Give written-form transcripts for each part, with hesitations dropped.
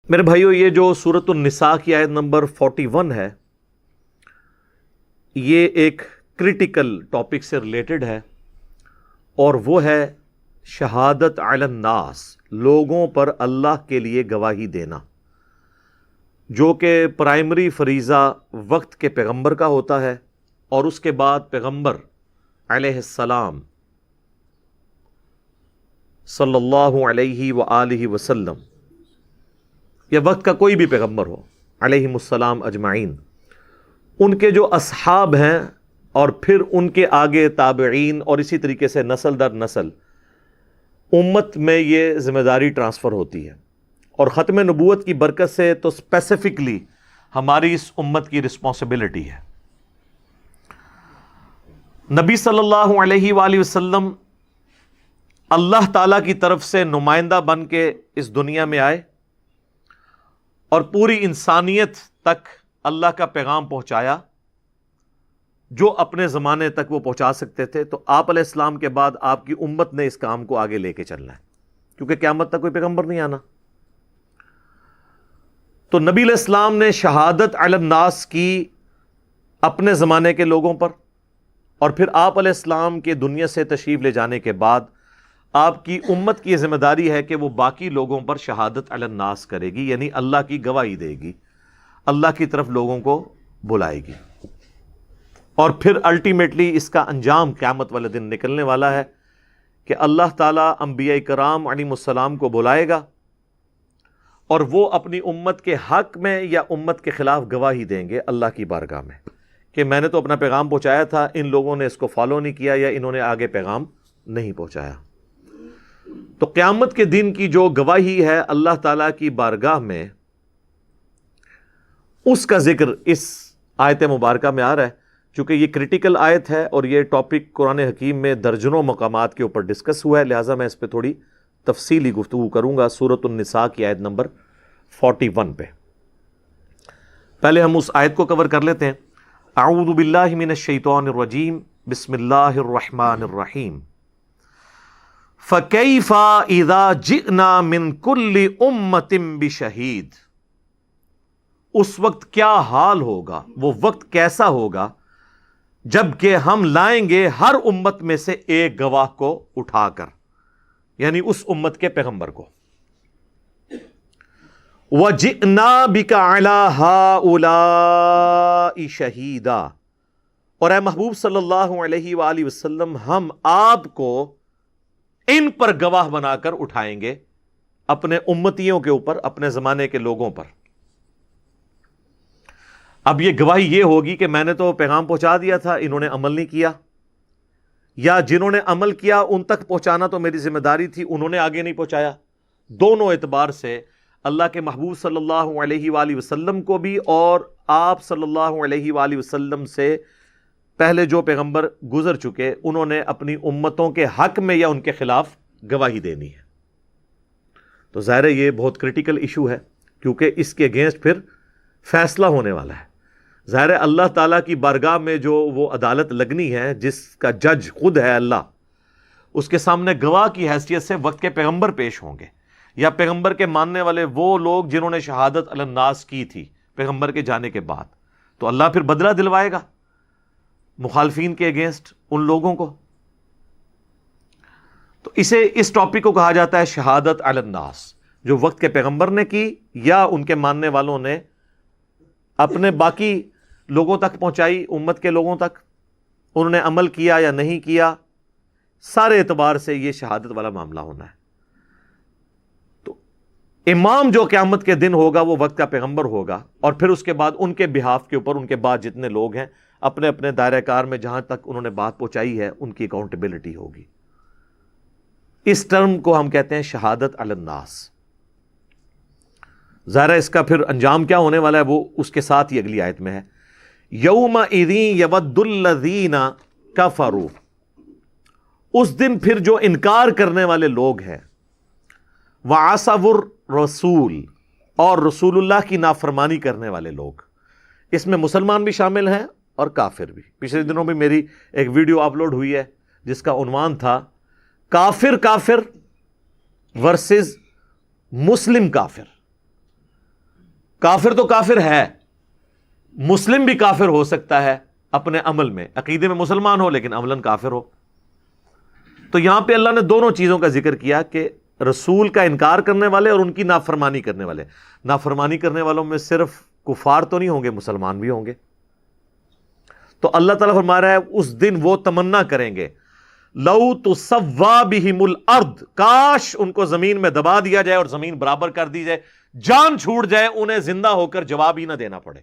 میرے بھائیو، یہ جو سورۃ النساء کی آیت نمبر 41 ہے، یہ ایک کریٹیکل ٹاپک سے ریلیٹڈ ہے، اور وہ ہے شہادت علی الناس، لوگوں پر اللہ کے لیے گواہی دینا، جو کہ پرائمری فریضہ وقت کے پیغمبر کا ہوتا ہے، اور اس کے بعد پیغمبر علیہ السلام صلی اللہ علیہ وآلہ وسلم یا وقت کا کوئی بھی پیغمبر ہو علیہم السلام اجمعین، ان کے جو اصحاب ہیں، اور پھر ان کے آگے تابعین، اور اسی طریقے سے نسل در نسل امت میں یہ ذمہ داری ٹرانسفر ہوتی ہے۔ اور ختم نبوت کی برکت سے تو اسپیسیفکلی ہماری اس امت کی رسپانسبلٹی ہے۔ نبی صلی اللہ علیہ وآلہ وسلم اللہ تعالیٰ کی طرف سے نمائندہ بن کے اس دنیا میں آئے اور پوری انسانیت تک اللہ کا پیغام پہنچایا جو اپنے زمانے تک وہ پہنچا سکتے تھے۔ تو آپ علیہ السلام کے بعد آپ کی امت نے اس کام کو آگے لے کے چلنا ہے، کیونکہ قیامت تک کوئی پیغمبر نہیں آنا۔ تو نبی علیہ السلام نے شہادت علی الناس کی اپنے زمانے کے لوگوں پر، اور پھر آپ علیہ السلام کے دنیا سے تشریف لے جانے کے بعد آپ کی امت کی ذمہ داری ہے کہ وہ باقی لوگوں پر شہادت علی الناس کرے گی، یعنی اللہ کی گواہی دے گی، اللہ کی طرف لوگوں کو بلائے گی۔ اور پھر الٹیمیٹلی اس کا انجام قیامت والے دن نکلنے والا ہے کہ اللہ تعالیٰ انبیاء کرام علیہم السلام کو بلائے گا، اور وہ اپنی امت کے حق میں یا امت کے خلاف گواہی دیں گے اللہ کی بارگاہ میں کہ میں نے تو اپنا پیغام پہنچایا تھا، ان لوگوں نے اس کو فالو نہیں کیا، یا انہوں نے آگے پیغام نہیں پہنچایا۔ تو قیامت کے دن کی جو گواہی ہے اللہ تعالیٰ کی بارگاہ میں، اس کا ذکر اس آیت مبارکہ میں آ رہا ہے۔ چونکہ یہ کریٹیکل آیت ہے اور یہ ٹاپک قرآن حکیم میں درجنوں مقامات کے اوپر ڈسکس ہوا ہے، لہٰذا میں اس پہ تھوڑی تفصیلی گفتگو کروں گا سورۃ النساء کی آیت نمبر 41 پہ۔ پہلے ہم اس آیت کو کور کر لیتے ہیں۔ اعوذ باللہ من الشیطان الرجیم، بسم اللہ الرحمن الرحیم۔ فَكَيْفَ إِذَا جِئْنَا مِن كُلِّ أُمَّةٍ بِشَهِيدٍ، اس وقت کیا حال ہوگا، وہ وقت کیسا ہوگا جب کہ ہم لائیں گے ہر امت میں سے ایک گواہ کو اٹھا کر، یعنی اس امت کے پیغمبر کو۔ وَجِئْنَا بِكَ عَلَىٰ هَٰؤُلَاءِ شَهِيدًا، اور اے محبوب صلی اللہ علیہ وآلہ وسلم، ہم آپ کو ان پر گواہ بنا کر اٹھائیں گے، اپنے امتیوں کے اوپر، اپنے زمانے کے لوگوں پر۔ اب یہ گواہی یہ ہوگی کہ میں نے تو پیغام پہنچا دیا تھا، انہوں نے عمل نہیں کیا، یا جنہوں نے عمل کیا ان تک پہنچانا تو میری ذمہ داری تھی، انہوں نے آگے نہیں پہنچایا۔ دونوں اعتبار سے اللہ کے محبوب صلی اللہ علیہ وآلہ وسلم کو بھی، اور آپ صلی اللہ علیہ وآلہ وسلم سے پہلے جو پیغمبر گزر چکے، انہوں نے اپنی امتوں کے حق میں یا ان کے خلاف گواہی دینی ہے۔ تو ظاہر ہے یہ بہت کریٹیکل ایشو ہے، کیونکہ اس کے اگینسٹ پھر فیصلہ ہونے والا ہے۔ ظاہر ہے اللہ تعالیٰ کی بارگاہ میں جو وہ عدالت لگنی ہے، جس کا جج خود ہے اللہ، اس کے سامنے گواہ کی حیثیت سے وقت کے پیغمبر پیش ہوں گے، یا پیغمبر کے ماننے والے وہ لوگ جنہوں نے شہادت علی الناس کی تھی پیغمبر کے جانے کے بعد۔ تو اللہ پھر بدلہ دلوائے گا مخالفین کے اگینسٹ ان لوگوں کو۔ تو اس ٹاپک کو کہا جاتا ہے شہادت علی الناس، جو وقت کے پیغمبر نے کی یا ان کے ماننے والوں نے اپنے باقی لوگوں تک پہنچائی، امت کے لوگوں تک، انہوں نے عمل کیا یا نہیں کیا، سارے اعتبار سے یہ شہادت والا معاملہ ہونا ہے۔ تو امام جو قیامت کے دن ہوگا وہ وقت کا پیغمبر ہوگا، اور پھر اس کے بعد ان کے بہاف کے اوپر ان کے بعد جتنے لوگ ہیں اپنے اپنے دائرہ کار میں جہاں تک انہوں نے بات پہنچائی ہے ان کی اکاؤنٹیبلٹی ہوگی۔ اس ٹرم کو ہم کہتے ہیں شہادت علی الناس۔ ظاہر اس کا پھر انجام کیا ہونے والا ہے وہ اس کے ساتھ ہی اگلی آیت میں ہے۔ یومئذ یود الذین کفروا، اس دن پھر جو انکار کرنے والے لوگ ہیں، وعصوا الرسول، اور رسول اللہ کی نافرمانی کرنے والے لوگ، اس میں مسلمان بھی شامل ہیں اور کافر بھی۔ پچھلے دنوں بھی میری ایک ویڈیو اپلوڈ ہوئی ہے جس کا عنوان تھا کافر ورسز مسلم کافر۔ کافر تو کافر ہے، مسلم بھی کافر ہو سکتا ہے اپنے عمل میں، عقیدے میں مسلمان ہو لیکن عملاً کافر ہو۔ تو یہاں پہ اللہ نے دونوں چیزوں کا ذکر کیا کہ رسول کا انکار کرنے والے اور ان کی نافرمانی کرنے والے۔ نافرمانی کرنے والوں میں صرف کفار تو نہیں ہوں گے، مسلمان بھی ہوں گے۔ تو اللہ تعالیٰ فرما رہا ہے اس دن وہ تمنا کریں گے، لو تسوا بہم الارض، کاش ان کو زمین میں دبا دیا جائے اور زمین برابر کر دی جائے، جان چھوٹ جائے، انہیں زندہ ہو کر جواب ہی نہ دینا پڑے۔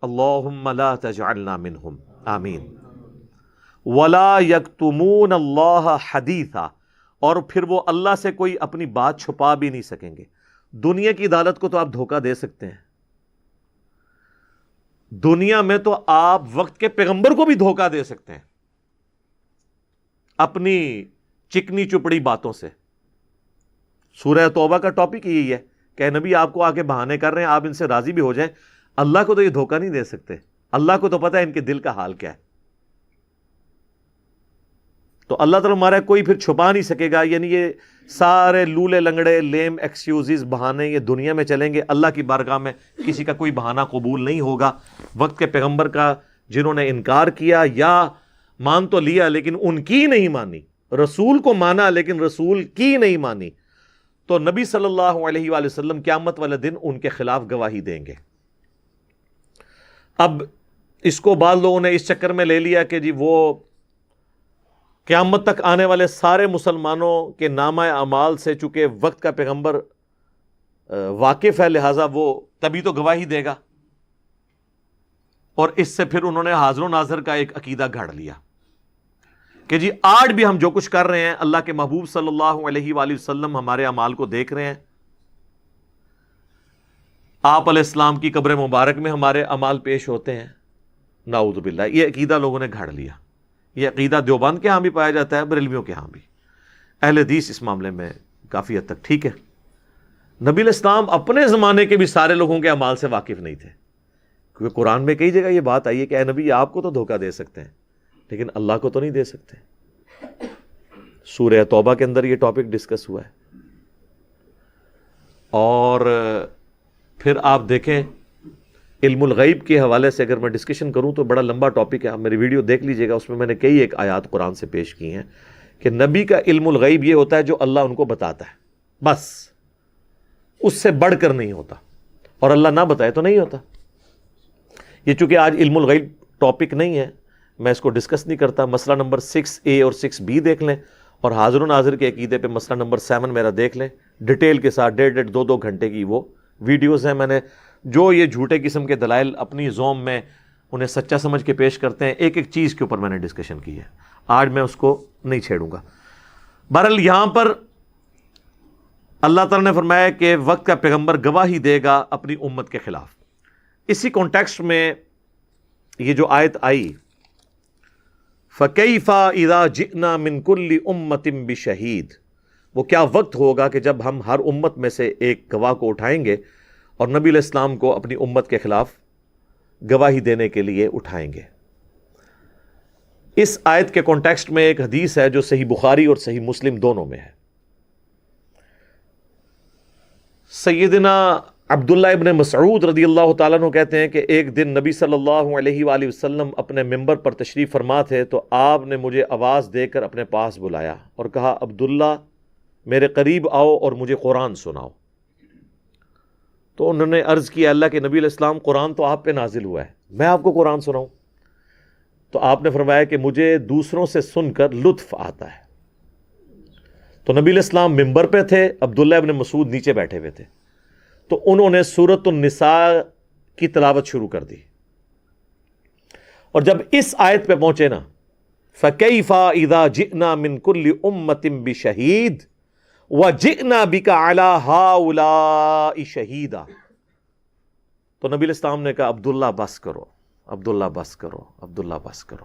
اللہم لا تجعلنا منہم، آمین۔ ولا یکتمون اللہ حدیثا، اور پھر وہ اللہ سے کوئی اپنی بات چھپا بھی نہیں سکیں گے۔ دنیا کی عدالت کو تو آپ دھوکہ دے سکتے ہیں، دنیا میں تو آپ وقت کے پیغمبر کو بھی دھوکہ دے سکتے ہیں اپنی چکنی چپڑی باتوں سے۔ سورہ توبہ کا ٹاپک یہی ہے کہ نبی آپ کو آگے بہانے کر رہے ہیں، آپ ان سے راضی بھی ہو جائیں۔ اللہ کو تو یہ دھوکہ نہیں دے سکتے، اللہ کو تو پتہ ہے ان کے دل کا حال کیا ہے۔ تو اللہ تعالیٰ ہمارا کوئی پھر چھپا نہیں سکے گا، یعنی یہ سارے لولے لنگڑے لیم ایکسکیوزز بہانے یہ دنیا میں چلیں گے، اللہ کی بارگاہ میں کسی کا کوئی بہانہ قبول نہیں ہوگا۔ وقت کے پیغمبر کا جنہوں نے انکار کیا یا مان تو لیا لیکن ان کی نہیں مانی، رسول کو مانا لیکن رسول کی نہیں مانی، تو نبی صلی اللہ علیہ وآلہ وسلم قیامت والے دن ان کے خلاف گواہی دیں گے۔ اب اس کو بعض لوگوں نے اس چکر میں لے لیا کہ جی وہ قیامت تک آنے والے سارے مسلمانوں کے نامہ اعمال سے چونکہ وقت کا پیغمبر واقف ہے لہٰذا وہ تبھی تو گواہی دے گا، اور اس سے پھر انہوں نے حاضر و ناظر کا ایک عقیدہ گھڑ لیا کہ جی آج بھی ہم جو کچھ کر رہے ہیں اللہ کے محبوب صلی اللہ علیہ وآلہ وسلم ہمارے اعمال کو دیکھ رہے ہیں، آپ علیہ السلام کی قبر مبارک میں ہمارے اعمال پیش ہوتے ہیں۔ نعوذ باللہ، یہ عقیدہ لوگوں نے گھڑ لیا۔ یہ عقیدہ دیوبند کے ہاں بھی پایا جاتا ہے، بریلویوں کے ہاں بھی۔ اہل حدیث اس معاملے میں کافی حد تک ٹھیک ہے۔ نبی علیہ السلام اپنے زمانے کے بھی سارے لوگوں کے اعمال سے واقف نہیں تھے، کیونکہ قرآن میں کئی جگہ یہ بات آئی ہے کہ اے نبی آپ کو تو دھوکہ دے سکتے ہیں لیکن اللہ کو تو نہیں دے سکتے۔ سورہ توبہ کے اندر یہ ٹاپک ڈسکس ہوا ہے۔ اور پھر آپ دیکھیں علم الغیب کے حوالے سے اگر میں ڈسکشن کروں تو بڑا لمبا ٹاپک ہے، آپ میری ویڈیو دیکھ لیجئے گا، اس میں میں نے کئی ایک آیات قرآن سے پیش کی ہیں کہ نبی کا علم الغیب یہ ہوتا ہے جو اللہ ان کو بتاتا ہے، بس اس سے بڑھ کر نہیں ہوتا، اور اللہ نہ بتائے تو نہیں ہوتا۔ یہ چونکہ آج علم الغیب ٹاپک نہیں ہے میں اس کو ڈسکس نہیں کرتا۔ مسئلہ نمبر 6A اور 6B دیکھ لیں، اور حاضر و ناظر کے عقیدے پہ مسئلہ نمبر 7 میرا دیکھ لیں ڈیٹیل کے ساتھ، 1.5 2 گھنٹے کی وہ ویڈیوز ہیں۔ میں نے جو یہ جھوٹے قسم کے دلائل اپنی زوم میں انہیں سچا سمجھ کے پیش کرتے ہیں، ایک ایک چیز کے اوپر میں نے ڈسکشن کی ہے، آج میں اس کو نہیں چھیڑوں گا۔ بہرحال یہاں پر اللہ تعالیٰ نے فرمایا کہ وقت کا پیغمبر گواہی دے گا اپنی امت کے خلاف۔ اسی کانٹیکسٹ میں یہ جو آیت آئی فَكَيْفَ إِذَا جِئْنَا مِن كُلِّ أُمَّةٍ بِشَهِيدٍ، وہ کیا وقت ہوگا کہ جب ہم ہر امت میں سے ایک گواہ کو اٹھائیں گے اور نبی علیہ السلام کو اپنی امت کے خلاف گواہی دینے کے لیے اٹھائیں گے۔ اس آیت کے کانٹیکسٹ میں ایک حدیث ہے جو صحیح بخاری اور صحیح مسلم دونوں میں ہے۔ سیدنا عبداللہ ابن مسعود رضی اللہ تعالیٰ عنہ کہتے ہیں کہ ایک دن نبی صلی اللہ علیہ وآلہ وسلم اپنے ممبر پر تشریف فرما تھے تو آپ نے مجھے آواز دے کر اپنے پاس بلایا اور کہا عبداللہ میرے قریب آؤ اور مجھے قرآن سناؤ۔ تو انہوں نے عرض کیا اللہ کے نبی علیہ السلام قرآن تو آپ پہ نازل ہوا ہے، میں آپ کو قرآن سناؤں؟ تو آپ نے فرمایا کہ مجھے دوسروں سے سن کر لطف آتا ہے۔ تو نبی علیہ السلام ممبر پہ تھے، عبداللہ ابن مسعود نیچے بیٹھے ہوئے تھے، تو انہوں نے سورۃ النساء کی تلاوت شروع کر دی، اور جب اس آیت پہ پہنچے نا فَكَيْفَ إِذَا جِئْنَا مِن كُلِّ أُمَّةٍ بِشَهِيدٍ وَجِئْنَا بِكَ عَلَى هَؤُلَاءِ شَهِيدًا، تو نبی علیہ السلام نے کہا عبداللہ بس کرو، عبداللہ بس کرو، عبداللہ بس کرو۔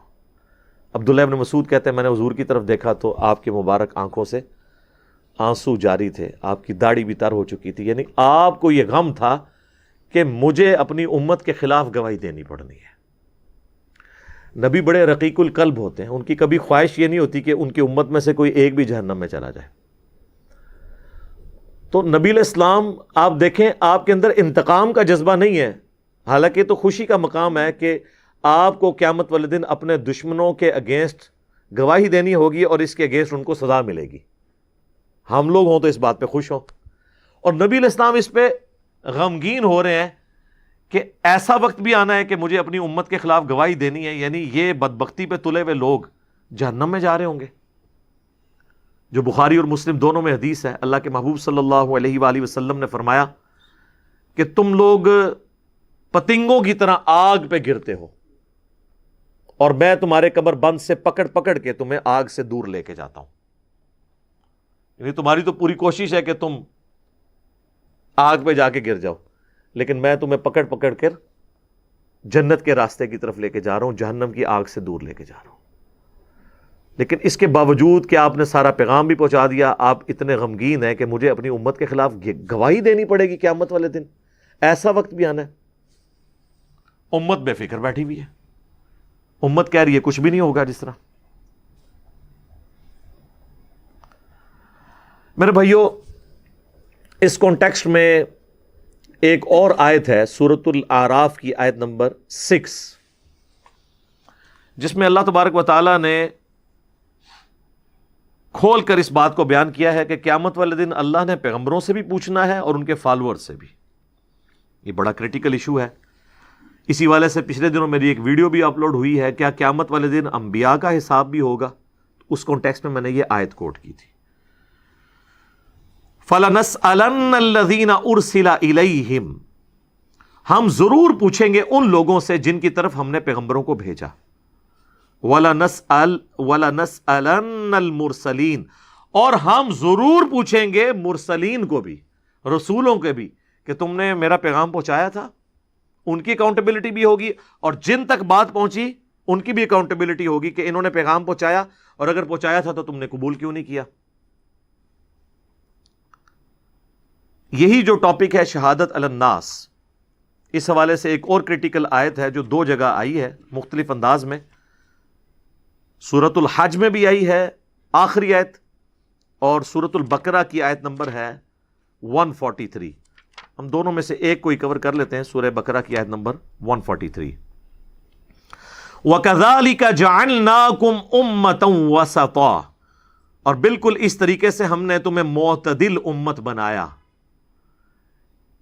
عبداللہ ابن مسعود کہتے ہیں میں نے حضور کی طرف دیکھا تو آپ کی مبارک آنکھوں سے آنسو جاری تھے، آپ کی داڑھی بھی تر ہو چکی تھی، یعنی آپ کو یہ غم تھا کہ مجھے اپنی امت کے خلاف گواہی دینی پڑنی ہے۔ نبی بڑے رقیق القلب ہوتے ہیں، ان کی کبھی خواہش یہ نہیں ہوتی کہ ان کی امت میں سے کوئی ایک بھی جہنم میں چلا جائے۔ تو نبی علیہ السلام آپ دیکھیں آپ کے اندر انتقام کا جذبہ نہیں ہے، حالانکہ تو خوشی کا مقام ہے کہ آپ کو قیامت والے دن اپنے دشمنوں کے اگینسٹ گواہی دینی ہوگی اور اس کے اگینسٹ ان کو سزا ملے گی. ہم لوگ ہوں تو اس بات پہ خوش ہوں، اور نبی علیہ السلام اس پہ غمگین ہو رہے ہیں کہ ایسا وقت بھی آنا ہے کہ مجھے اپنی امت کے خلاف گواہی دینی ہے. یعنی یہ بدبختی پہ تلے ہوئے لوگ جہنم میں جا رہے ہوں گے. جو بخاری اور مسلم دونوں میں حدیث ہے، اللہ کے محبوب صلی اللہ علیہ وآلہ وسلم نے فرمایا کہ تم لوگ پتنگوں کی طرح آگ پہ گرتے ہو اور میں تمہارے کمر بند سے پکڑ پکڑ کے تمہیں آگ سے دور لے کے جاتا ہوں. یعنی تمہاری تو پوری کوشش ہے کہ تم آگ پہ جا کے گر جاؤ، لیکن میں تمہیں پکڑ پکڑ کر جنت کے راستے کی طرف لے کے جا رہا ہوں، جہنم کی آگ سے دور لے کے جا رہا ہوں. لیکن اس کے باوجود کہ آپ نے سارا پیغام بھی پہنچا دیا، آپ اتنے غمگین ہیں کہ مجھے اپنی امت کے خلاف گواہی دینی پڑے گی قیامت والے دن. ایسا وقت بھی آنا ہے. امت بے فکر بیٹھی ہوئی ہے، امت کہہ رہی ہے کچھ بھی نہیں ہوگا. جس طرح میرے بھائیوں، اس کانٹیکسٹ میں ایک اور آیت ہے سورۃ الاعراف کی آیت نمبر 6، جس میں اللہ تبارک و تعالی نے کھول کر اس بات کو بیان کیا ہے کہ قیامت والے دن اللہ نے پیغمبروں سے بھی پوچھنا ہے اور ان کے فالوور سے بھی. یہ بڑا کریٹیکل ایشو ہے. اسی والے سے پچھلے دنوں میری ایک ویڈیو بھی اپلوڈ ہوئی ہے، کیا قیامت والے دن انبیاء کا حساب بھی ہوگا؟ اس کانٹیکسٹ میں نے یہ آیت کوٹ کی تھی. فَلَنَسْأَلَنَّ الَّذِينَ أُرْسِلَ إِلَيْهِمْ، ہم ضرور پوچھیں گے ان لوگوں سے جن کی طرف ہم نے پیغمبروں کو بھیجا. وَلَنَسْأَلَنَّ الْمُرْسَلِينَ، اور ہم ضرور پوچھیں گے مرسلین کو بھی، رسولوں کے بھی، کہ تم نے میرا پیغام پہنچایا تھا. ان کی اکاؤنٹیبلٹی بھی ہوگی، اور جن تک بات پہنچی ان کی بھی اکاؤنٹیبلٹی ہوگی کہ انہوں نے پیغام پہنچایا، اور اگر پہنچایا تھا تو تم نے قبول کیوں نہیں کیا. یہی جو ٹاپک ہے شہادت علی الناس، اس حوالے سے ایک اور کریٹیکل آیت ہے جو دو جگہ آئی ہے مختلف انداز میں. سورۃ الحج میں بھی آئی ہے آخری آیت، اور سورۃ البقرہ کی آیت نمبر ہے 143. ہم دونوں میں سے ایک کوئی کور کر لیتے ہیں. سورہ بقرہ کی آیت نمبر 143. وَكَذَلِكَ جَعَلْنَاكُمْ أُمَّةً وَسَطًا، اور بالکل اس طریقے سے ہم نے تمہیں معتدل امت بنایا.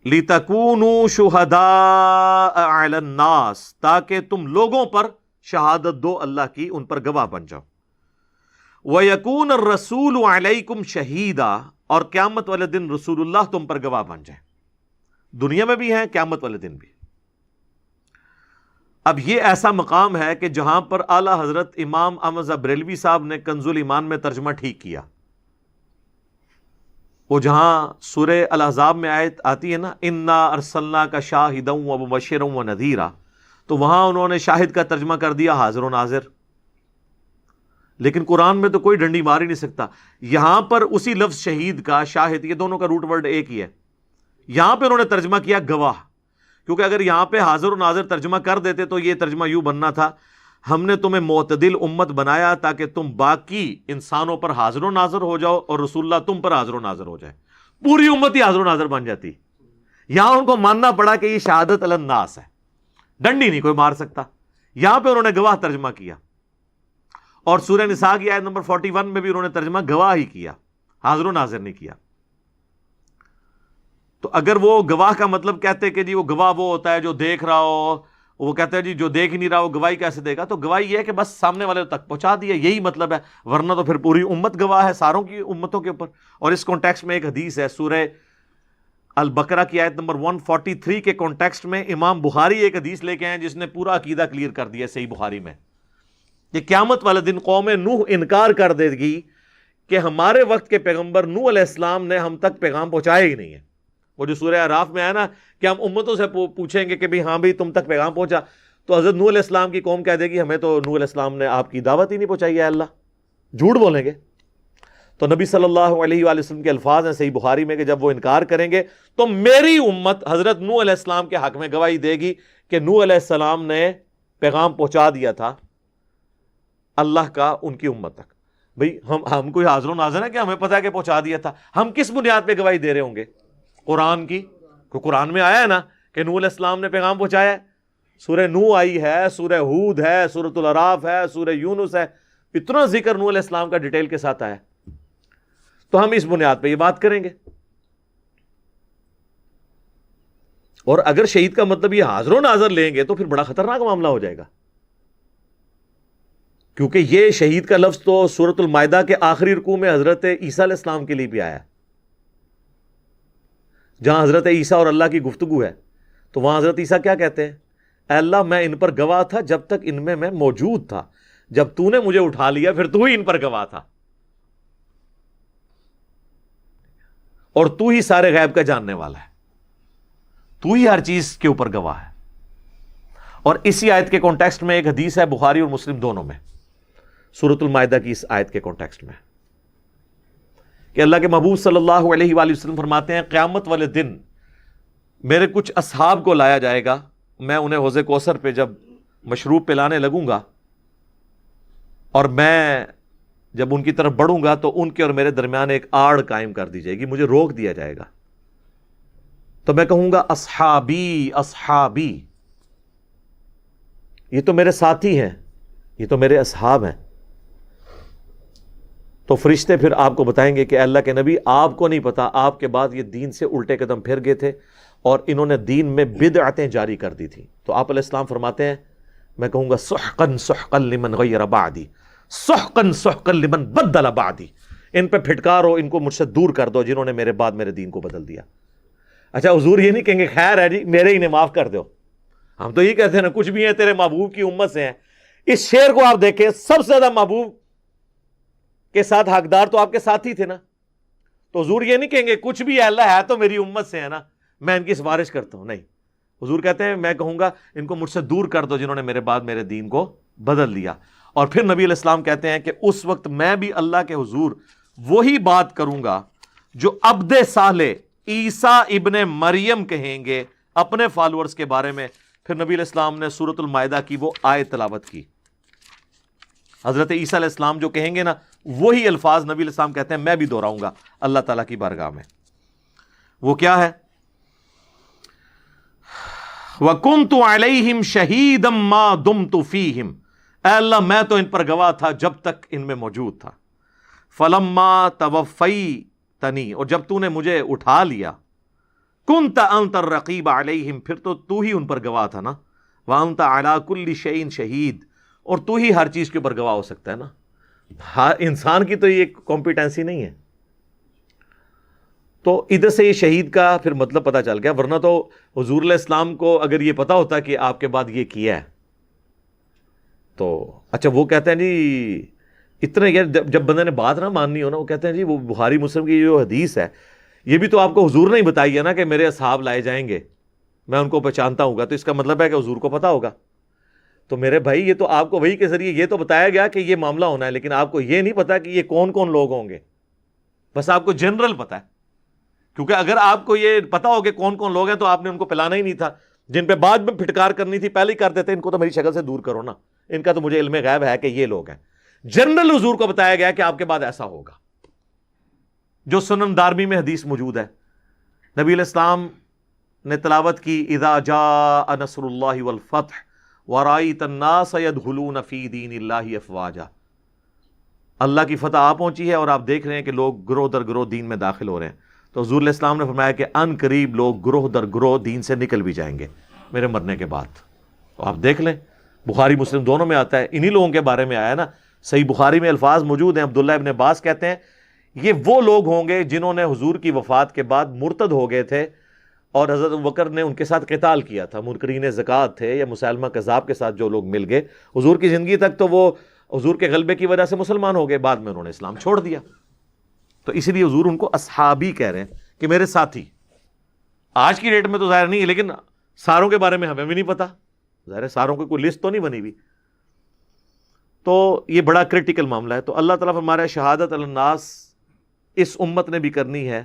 لِتَكُونُوا شُهَدَاءَ عَلَى النَّاسِ، تاکہ تم لوگوں پر شہادت دو اللہ کی، ان پر گواہ بن جاؤ. وَيَكُونَ الرَّسُولُ عَلَيْكُمْ شَهِيدًا، اور قیامت والے دن رسول اللہ تم پر گواہ بن جائے. دنیا میں بھی ہیں، قیامت والے دن بھی. اب یہ ایسا مقام ہے کہ جہاں پر اعلیٰ حضرت امام احمد بریلوی صاحب نے کنز الایمان میں ترجمہ ٹھیک کیا. وہ جہاں سورہ الاحزاب میں آیت آتی ہے نا، اِنَّا أَرْسَلْنَاكَ شَاهِدًا وَمُبَشِّرًا وَنَذِيرًا، تو وہاں انہوں نے شاہد کا ترجمہ کر دیا حاضر و ناظر. لیکن قرآن میں تو کوئی ڈنڈی مار ہی نہیں سکتا. یہاں پر اسی لفظ شہید کا، شاہد، یہ دونوں کا روٹ ورڈ ایک ہی ہے. یہاں پہ انہوں نے ترجمہ کیا گواہ، کیونکہ اگر یہاں پہ حاضر و ناظر ترجمہ کر دیتے تو یہ ترجمہ یوں بننا تھا، ہم نے تمہیں معتدل امت بنایا تاکہ تم باقی انسانوں پر حاضر و ناظر ہو جاؤ اور رسول اللہ تم پر حاضر و ناظر ہو جائے. پوری امت ہی حاضر و ناظر بن جاتی. یہاں ان کو ماننا پڑا کہ یہ شہادت علی الناس ہے، ڈنڈی نہیں کوئی مار سکتا. یہاں پہ انہوں نے گواہ ترجمہ کیا، اور سورہ نساء کی آیت نمبر 41 میں بھی انہوں نے ترجمہ گواہ ہی کیا، حاضر و ناظر نہیں کیا. تو اگر وہ گواہ کا مطلب کہتے کہ جی وہ گواہ وہ ہوتا ہے جو دیکھ رہا ہو، وہ کہتے ہیں جی جو دیکھ نہیں رہا وہ گواہی کیسے دے گا، تو گواہی یہ ہے کہ بس سامنے والے تک پہنچا دیا، یہی مطلب ہے. ورنہ تو پھر پوری امت گواہ ہے ساروں کی امتوں کے اوپر. اور اس کانٹیکسٹ میں ایک حدیث ہے سورہ البقرہ کی آیت نمبر 143 کے کانٹیکسٹ میں امام بخاری ایک حدیث لے کے آئے جس نے پورا عقیدہ کلیئر کر دیا صحیح بخاری میں، کہ قیامت والے دن قوم نوح انکار کر دے گی کہ ہمارے وقت کے پیغمبر نوح علیہ السلام نے ہم تک پیغام پہنچایا ہی نہیں ہے. وہ جو سورہ اعراف میں ہے نا کہ ہم امتوں سے پوچھیں گے کہ بھی ہاں بھی تم تک پیغام پہنچا، تو حضرت نوح علیہ السلام کی قوم کہہ دے گی ہمیں تو نوح علیہ السلام نے آپ کی دعوت ہی نہیں پہنچائی ہے اللہ. جھوٹ بولیں گے. تو نبی صلی اللہ علیہ وآلہ وسلم کے الفاظ ہیں صحیح بخاری میں کہ جب وہ انکار کریں گے تو میری امت حضرت نوح علیہ السلام کے حق میں گواہی دے گی کہ نوح علیہ السلام نے پیغام پہنچا دیا تھا اللہ کا ان کی امت تک. بھئی ہم کوئی حاضر و ناظر ہے کہ ہمیں پتا ہے کہ پہنچا دیا تھا؟ ہم کس بنیاد پہ گواہی دے رہے ہوں گے؟ قرآن کی، کوئی قرآن میں آیا ہے نا کہ نوح علیہ السلام نے پیغام پہنچایا ہے؟ سورہ نوح آئی ہے، سورہ ہود ہے، سورۃ الاعراف ہے، سورہ یونس ہے، اتنا ذکر نوح علیہ السلام کا ڈیٹیل کے ساتھ آیا، تو ہم اس بنیاد پہ یہ بات کریں گے۔ اور اگر شہید کا مطلب یہ حاضر و ناظر لیں گے تو پھر بڑا خطرناک معاملہ ہو جائے گا، کیونکہ یہ شہید کا لفظ تو سورۃ المائدہ کے آخری رکوع میں حضرت عیسیٰ علیہ السلام کے لیے بھی آیا ہے، جہاں حضرت عیسیٰ اور اللہ کی گفتگو ہے، تو وہاں حضرت عیسیٰ کیا کہتے ہیں؟ اے اللہ میں ان پر گواہ تھا جب تک ان میں موجود تھا، جب تو نے مجھے اٹھا لیا پھر تو ہی ان پر گواہ تھا، اور تو ہی سارے غیب کا جاننے والا ہے، تو ہی ہر چیز کے اوپر گواہ ہے۔ اور اسی آیت کے کانٹیکسٹ میں ایک حدیث ہے بخاری اور مسلم دونوں میں، سورۃ المائدہ کی اس آیت کے کانٹیکسٹ میں، کہ اللہ کے محبوب صلی اللہ علیہ وآلہ وسلم فرماتے ہیں قیامت والے دن میرے کچھ اصحاب کو لایا جائے گا، میں انہیں حوض کوثر پہ جب مشروب پلانے لگوں گا، اور میں جب ان کی طرف بڑھوں گا تو ان کے اور میرے درمیان ایک آڑ قائم کر دی جائے گی، مجھے روک دیا جائے گا، تو میں کہوں گا اصحابی اصحابی، یہ تو میرے ساتھی ہیں، یہ تو میرے اصحاب ہیں۔ تو فرشتے پھر آپ کو بتائیں گے کہ اللہ کے نبی آپ کو نہیں پتا، آپ کے بعد یہ دین سے الٹے قدم پھر گئے تھے اور انہوں نے دین میں بدعتیں جاری کر دی تھی۔ تو آپ علیہ السلام فرماتے ہیں میں کہوں گا سحقا سحقا لمن غیر بعدی، سحقا سحقا لمن بدل بعدی، ان پہ پھٹکارو، ان کو مجھ سے دور کر دو جنہوں نے میرے بعد میرے دین کو بدل دیا۔ اچھا حضور یہ نہیں کہیں گے خیر ہے جی میرے انہیں معاف کر دو، ہم تو یہ کہتے ہیں نا کچھ بھی ہیں تیرے محبوب کی امت سے ہیں۔ اس شعر کو آپ دیکھیں، سب سے زیادہ محبوب کے ساتھ حقدار تو آپ کے ساتھ ہی تھے نا، تو حضور یہ نہیں کہیں گے کچھ بھی ہے اللہ ہے تو میری امت سے ہے نا، میں ان کی سفارش کرتا ہوں، نہیں، حضور کہتے ہیں میں کہوں گا ان کو مجھ سے دور کر دو جنہوں نے میرے بعد میرے دین کو بدل دیا۔ اور پھر نبی علیہ السلام کہتے ہیں کہ اس وقت میں بھی اللہ کے حضور وہی بات کروں گا جو عبد صالح عیسیٰ ابن مریم کہیں گے اپنے فالورز کے بارے میں۔ پھر نبی علیہ السلام نے سورۃ المائدہ کی وہ آیت تلاوت کی، حضرت عیسیٰ علیہ السلام جو کہیں گے نا وہی الفاظ نبی علیہ السلام کہتے ہیں میں بھی دہراؤں گا اللہ تعالیٰ کی بارگاہ میں۔ وہ کیا ہے؟ وَكُنْتُ عَلَيْهِمْ شَهِيدًا مَا دُمْتُ فِيهِمْ، اے اللہ میں تو ان پر گواہ تھا جب تک ان میں موجود تھا۔ فَلَمَّا تَوَفَّيْتَنِي، اور جب تو نے مجھے اٹھا لیا، كُنْتَ أَنْتَ الرَّقِيبَ عَلَيْهِمْ، پھر تو ہی ان پر گواہ تھا نا، وَأَنْتَ عَلَى كُلِّ شَيْءٍ شَهِيدٌ، اور تو ہی ہر چیز کے اوپر گواہ ہو سکتا ہے نا، انسان کی تو یہ کمپیٹنسی نہیں ہے۔ تو ادھر سے یہ شہید کا پھر مطلب پتہ چل گیا، ورنہ تو حضور علیہ السلام کو اگر یہ پتا ہوتا کہ آپ کے بعد یہ کیا ہے تو اچھا وہ کہتے ہیں جی اتنے، یار جب بندے نے بات نہ ماننی ہو نا، وہ کہتے ہیں جی وہ بخاری مسلم کی جو حدیث ہے یہ بھی تو آپ کو حضور نے ہی بتائی ہے نا کہ میرے اصحاب لائے جائیں گے، میں ان کو پہچانتا ہوں گا، تو اس کا مطلب ہے کہ حضور کو پتا ہوگا۔ تو میرے بھائی یہ تو آپ کو وحی کے ذریعے یہ تو بتایا گیا کہ یہ معاملہ ہونا ہے، لیکن آپ کو یہ نہیں پتا کہ یہ کون کون لوگ ہوں گے، بس آپ کو جنرل پتا ہے، کیونکہ اگر آپ کو یہ پتا ہو کہ کون کون لوگ ہیں تو آپ نے ان کو پلانا ہی نہیں تھا، جن پہ بعد میں پھٹکار کرنی تھی پہلے ہی کر دیتے، ان کو تو میری شکل سے دور کرو نا، ان کا تو مجھے علم غیب ہے کہ یہ لوگ ہیں۔ جنرل حضور کو بتایا گیا کہ آپ کے بعد ایسا ہوگا، جو سنن دارمی میں حدیث موجود ہے۔ نبی علیہ السلام نے تلاوت کی اذا جاء نصر اللہ والفتح ورأیت الناس يدخلون فی دین اللہ افواجا، اللہ کی فتح آ پہنچی ہے اور آپ دیکھ رہے ہیں کہ لوگ گروہ در گروہ دین میں داخل ہو رہے ہیں۔ تو حضور علیہ السلام نے فرمایا کہ ان قریب لوگ گروہ در گروہ دین سے نکل بھی جائیں گے میرے مرنے کے بعد۔ تو آپ دیکھ لیں بخاری مسلم دونوں میں آتا ہے، انہی لوگوں کے بارے میں آیا نا، صحیح بخاری میں الفاظ موجود ہیں۔ عبداللہ ابن عباس کہتے ہیں یہ وہ لوگ ہوں گے جنہوں نے حضور کی وفات کے بعد مرتد ہو گئے تھے اور حضرت ابوبکر نے ان کے ساتھ قتال کیا تھا، منکرین زکوٰۃ تھے یا مسلمہ کذاب کے ساتھ جو لوگ مل گئے حضور کی زندگی تک، تو وہ حضور کے غلبے کی وجہ سے مسلمان ہو گئے، بعد میں انہوں نے اسلام چھوڑ دیا، تو اسی لیے حضور ان کو اصحابی کہہ رہے ہیں کہ میرے ساتھی۔ آج کی ڈیٹ میں تو ظاہر نہیں، لیکن ساروں کے بارے میں ہمیں بھی نہیں پتا، ظاہر ہے ساروں کی کوئی لسٹ تو نہیں بنی ہوئی، تو یہ بڑا کریٹیکل معاملہ ہے۔ تو اللہ تعالیٰ فرما رہا ہے شہادت علی الناس اس امت نے بھی کرنی ہے،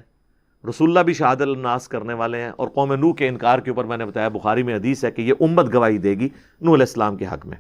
رسول اللہ بھی شہادت علی الناس کرنے والے ہیں، اور قوم نوح کے انکار کے اوپر میں نے بتایا بخاری میں حدیث ہے کہ یہ امت گواہی دے گی نوح علیہ السلام کے حق میں۔